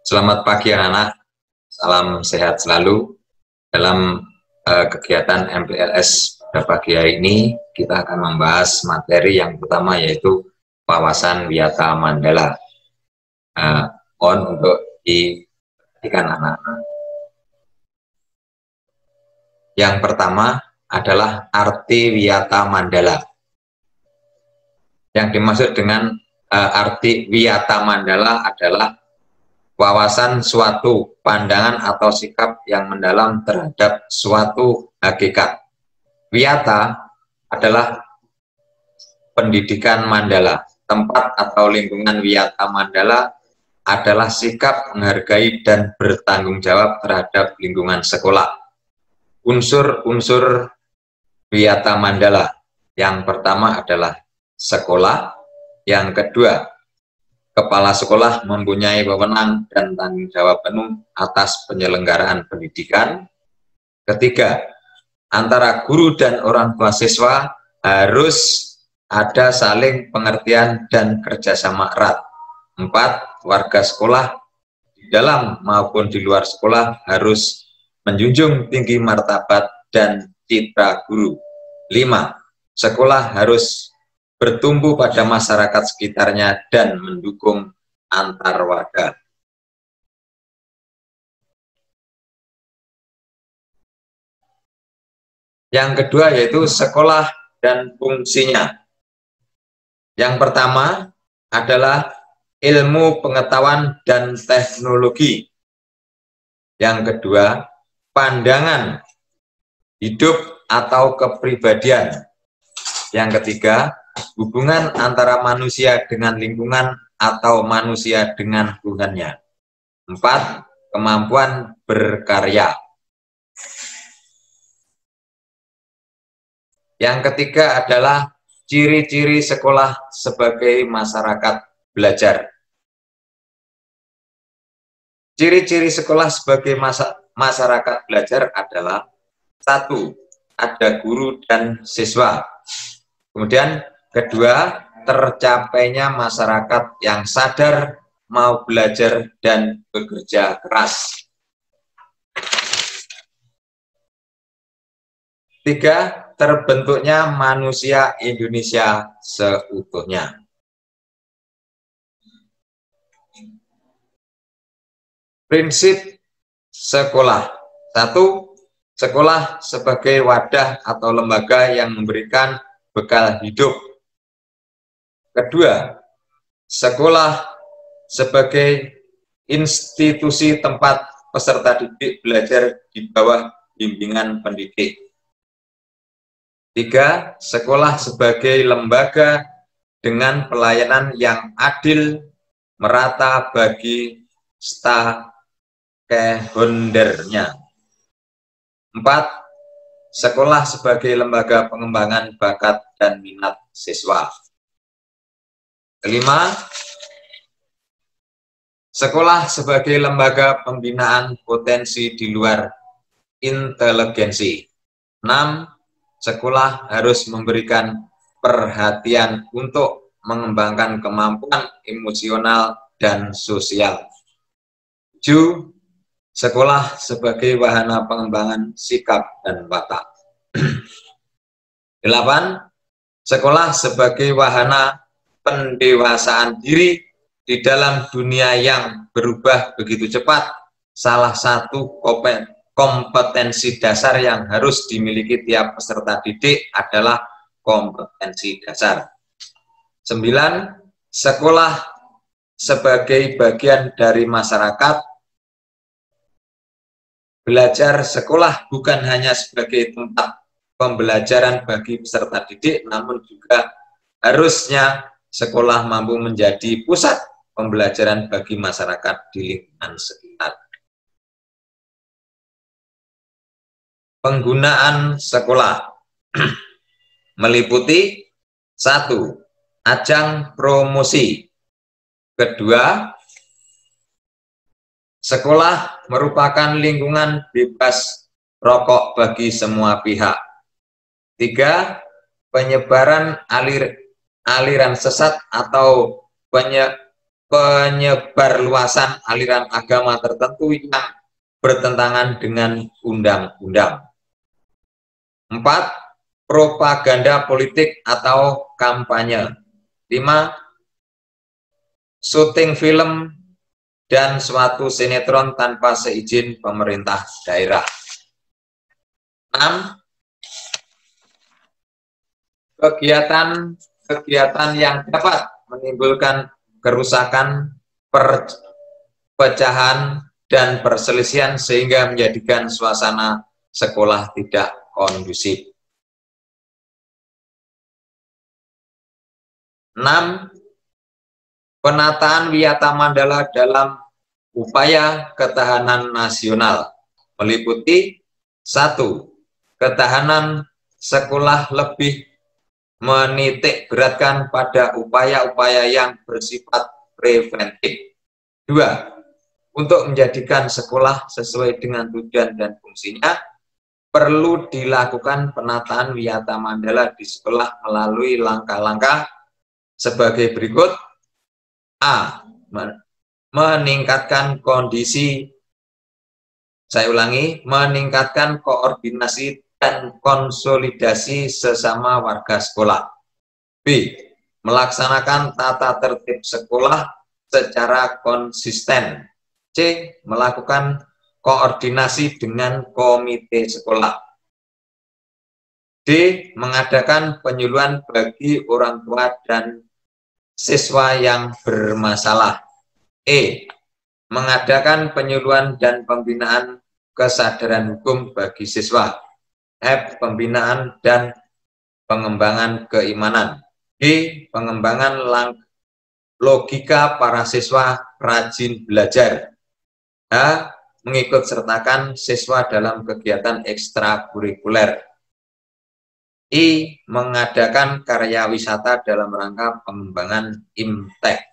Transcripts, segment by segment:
Selamat pagi anak-anak, salam sehat selalu. Dalam kegiatan MPLS pada pagi hari ini, kita akan membahas materi yang pertama, yaitu wawasan Wiyata Mandala. Mohon untuk diperhatikan anak-anak. Yang pertama adalah arti Wiyata Mandala. Yang dimaksud dengan arti Wiyata Mandala adalah wawasan suatu pandangan atau sikap yang mendalam terhadap suatu hakikat. Wiyata adalah pendidikan Mandala. Tempat atau lingkungan Wiyata Mandala adalah sikap menghargai dan bertanggung jawab terhadap lingkungan sekolah. Unsur-unsur Wiyata Mandala. Yang pertama adalah sekolah. Yang kedua, kepala sekolah mempunyai wewenang dan tanggung jawab penuh atas penyelenggaraan pendidikan. Ketiga, antara guru dan orang tua siswa harus ada saling pengertian dan kerjasama erat. 4, warga sekolah di dalam maupun di luar sekolah harus menjunjung tinggi martabat dan citra guru. 5, sekolah harus bertumbuh pada masyarakat sekitarnya dan mendukung antar warga. Yang kedua yaitu sekolah dan fungsinya. Yang pertama adalah ilmu pengetahuan dan teknologi. Yang kedua, pandangan hidup atau kepribadian. Yang ketiga, hubungan antara manusia dengan lingkungan atau manusia dengan Tuhannya. 4, kemampuan berkarya. Yang ketiga adalah ciri-ciri sekolah sebagai masyarakat belajar. Ciri-ciri sekolah sebagai masyarakat belajar adalah 1, ada guru dan siswa. Kemudian kedua, tercapainya masyarakat yang sadar, mau belajar dan bekerja keras. 3, terbentuknya manusia Indonesia seutuhnya. Prinsip sekolah. 1, sekolah sebagai wadah atau lembaga yang memberikan bekal hidup. Kedua, sekolah sebagai institusi tempat peserta didik belajar di bawah bimbingan pendidik. 3, sekolah sebagai lembaga dengan pelayanan yang adil, merata bagi stakeholder-nya. 4, sekolah sebagai lembaga pengembangan bakat dan minat siswa. 5, sekolah sebagai lembaga pembinaan potensi di luar inteligensi. 6, sekolah harus memberikan perhatian untuk mengembangkan kemampuan emosional dan sosial. 7, sekolah sebagai wahana pengembangan sikap dan watak. 8, sekolah sebagai wahana pendewasaan diri di dalam dunia yang berubah begitu cepat. Salah satu kompetensi dasar yang harus dimiliki tiap peserta didik adalah kompetensi dasar. 9, sekolah sebagai bagian dari masyarakat. Belajar sekolah bukan hanya sebagai tempat pembelajaran bagi peserta didik, namun juga harusnya sekolah mampu menjadi pusat pembelajaran bagi masyarakat di lingkungan sekitar. Penggunaan sekolah meliputi 1, ajang promosi. Kedua, sekolah merupakan lingkungan bebas rokok bagi semua pihak. 3, penyebaran aliran sesat atau penyebar luasan aliran agama tertentu yang bertentangan dengan undang-undang. 4. Propaganda politik atau kampanye. 5. Syuting film dan suatu sinetron tanpa seizin pemerintah daerah. 6. Kegiatan yang dapat menimbulkan kerusakan, perpecahan, dan perselisihan sehingga menjadikan suasana sekolah tidak kondusif. 6. Penataan Wiyata Mandala dalam upaya ketahanan nasional meliputi 1. Ketahanan sekolah lebih menitik beratkan pada upaya-upaya yang bersifat preventif. 2. Untuk menjadikan sekolah sesuai dengan tujuan dan fungsinya, perlu dilakukan penataan Wiyata Mandala di sekolah melalui langkah-langkah sebagai berikut. A. Meningkatkan meningkatkan koordinasi dan konsolidasi sesama warga sekolah. B. Melaksanakan tata tertib sekolah secara konsisten. C. Melakukan koordinasi dengan komite sekolah. D. Mengadakan penyuluhan bagi orang tua dan siswa yang bermasalah. E. Mengadakan penyuluhan dan pembinaan kesadaran hukum bagi siswa. F. Pembinaan dan pengembangan keimanan. G. Pengembangan logika para siswa rajin belajar. H. Mengikut sertakan siswa dalam kegiatan ekstrakurikuler. I. Mengadakan karya wisata dalam rangka pengembangan IMTEK.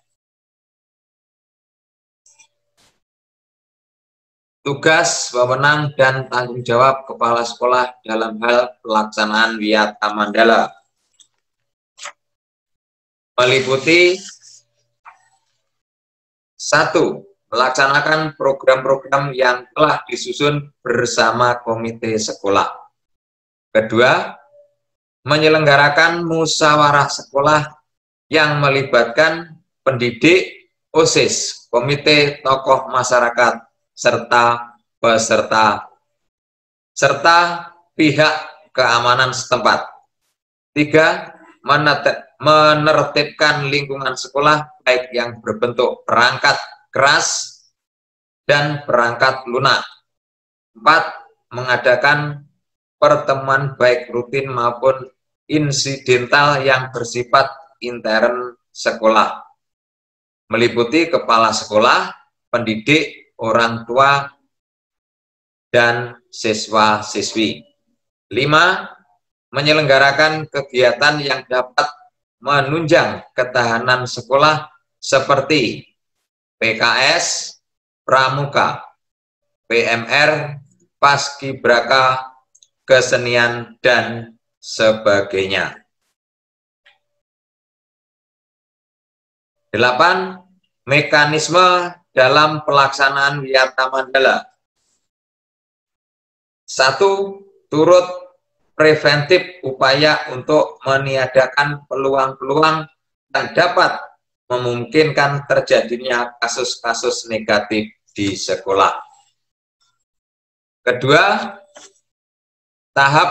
Tugas, wewenang, dan tanggung jawab kepala sekolah dalam hal pelaksanaan Wiyata Mandala meliputi 1. Melaksanakan program-program yang telah disusun bersama komite sekolah. Kedua, menyelenggarakan musyawarah sekolah yang melibatkan pendidik, OSIS, komite tokoh masyarakat, serta peserta, serta pihak keamanan setempat. 3. Menertibkan lingkungan sekolah baik yang berbentuk perangkat keras dan perangkat lunak. 4. Mengadakan pertemuan baik rutin maupun insidental yang bersifat intern sekolah, meliputi kepala sekolah, pendidik, orang tua, dan siswa-siswi. 5. Menyelenggarakan kegiatan yang dapat menunjang ketahanan sekolah seperti PKS, Pramuka, PMR, Paskibraka, kesenian, dan sebagainya. 8. Mekanisme dalam pelaksanaan Wiyata Mandala. 1. Turut preventif upaya untuk meniadakan peluang-peluang yang dapat memungkinkan terjadinya kasus-kasus negatif di sekolah. Kedua, tahap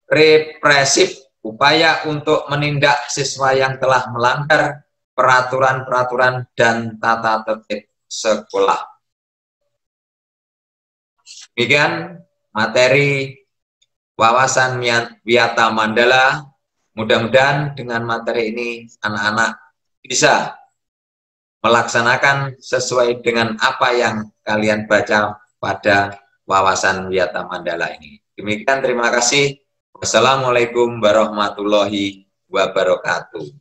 represif upaya untuk menindak siswa yang telah melanggar peraturan-peraturan dan tata tertib sekolah. Demikian materi wawasan Wiyata Mandala. Mudah-mudahan dengan materi ini anak-anak bisa melaksanakan sesuai dengan apa yang kalian baca pada wawasan Wiyata Mandala ini. Demikian, terima kasih. Wassalamualaikum warahmatullahi wabarakatuh.